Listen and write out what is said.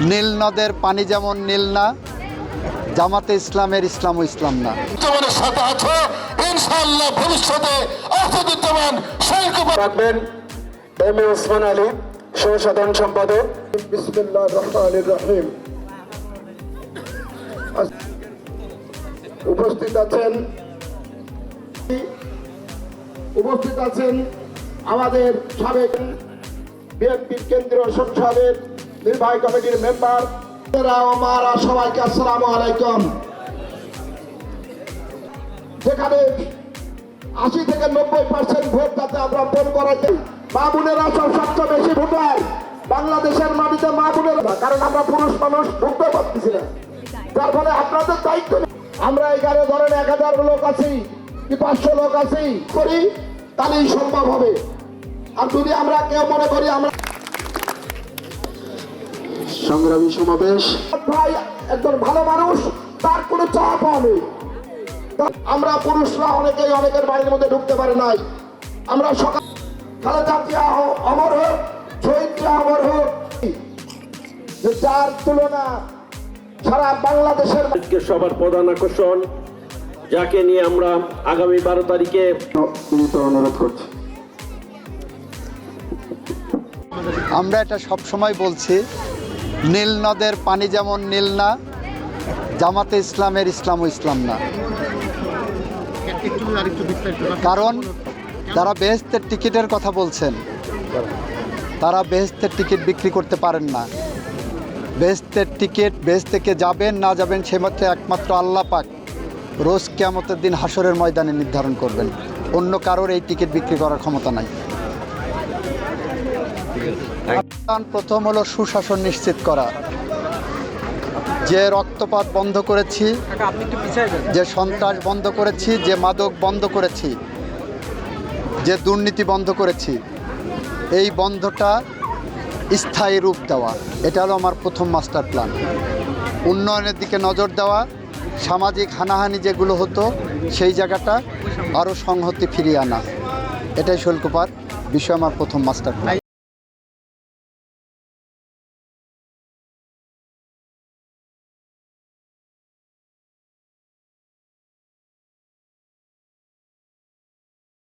নীল নদের পানি যেমন নীল না, জামাতে ইসলামের ইসলাম ও ইসলাম না। সাথে আছে ইনশাআল্লাহ ভবিষ্যতে আসাদুজ্জামান রাখবেন এম এ ওসমান আলী সহ সাধারণ সম্পাদক। বিসমিল্লাহির রহমানির রহিম। উপস্থিত আছেন আমাদের সাবেক বিএনপির কেন্দ্রীয় সংসদের নির্বাহী কমিটির মেম্বার মারা, সবাইকে আসসালামু আলাইকুম। যেখানে 80 থেকে 90% ভোট যাতে আমরা ফোন করাতে, মা বোনেরা সব সবচেয়ে বেশি ভোটার বাংলাদেশের মাটিতে মা বোনেরা, কারণ আমরা পুরুষ মানুষ ঢুকতে পারতেছি না, যার ফলে আপনাদের দায়িত্ব। আমরা এখানে ধরেন 1000 লোক আছি কি 500 লোক আছি করি, তাহলেই সম্ভব হবে। আর যদি আমরা কেউ মনে করি আমরা সংগ্রামী সমাবেশ, ভাই একজন ভালো মানুষ, তার কোনো চাপ নেই। আমরা পুরুষরা অনেকেই অনেকের বাড়ির মধ্যে ঢুকতে পারে নাই। আমরা সকাল খালেদা জিয়া অমর হোক, শহীদ জিয়া অমর হোক, যার তুলনা সারা বাংলাদেশের সবার প্রধান আকর্ষণ, যাকে নিয়ে আমরা আগামী 12 তারিখে অনুরোধ করছি। আমরা এটা সব সময় বলছি, নীল নদের পানি যেমন নীল না, জামাতে ইসলামের ইসলাম ও ইসলাম না। কারণ যারা বেহেশতের টিকিটের কথা বলছেন, তারা বেহেশতের টিকিট বিক্রি করতে পারেন না। বেহেশতের টিকিট, বেহেশত থেকে যাবেন না যাবেন সে মাত্র একমাত্র আল্লাহ পাক রোজ কিয়ামতের দিন হাসরের ময়দানে নির্ধারণ করবেন। অন্য কারোর এই টিকিট বিক্রি করার ক্ষমতা নাই। প্রথম হলো সুশাসন নিশ্চিত করা। যে রক্তপাত বন্ধ করেছি, যে সন্ত্রাস বন্ধ করেছি, যে মাদক বন্ধ করেছি, যে দুর্নীতি বন্ধ করেছি, এই বন্ধটা স্থায়ী রূপ দেওয়া, এটা হলো আমার প্রথম মাস্টার প্ল্যান। উন্নয়নের দিকে নজর দেওয়া, সামাজিক হানাহানি যেগুলো হতো সেই জায়গাটা আরও সংহতি ফিরিয়ে আনা, এটাই শৈলকুপার বিষয় আমার প্রথম মাস্টার প্ল্যান।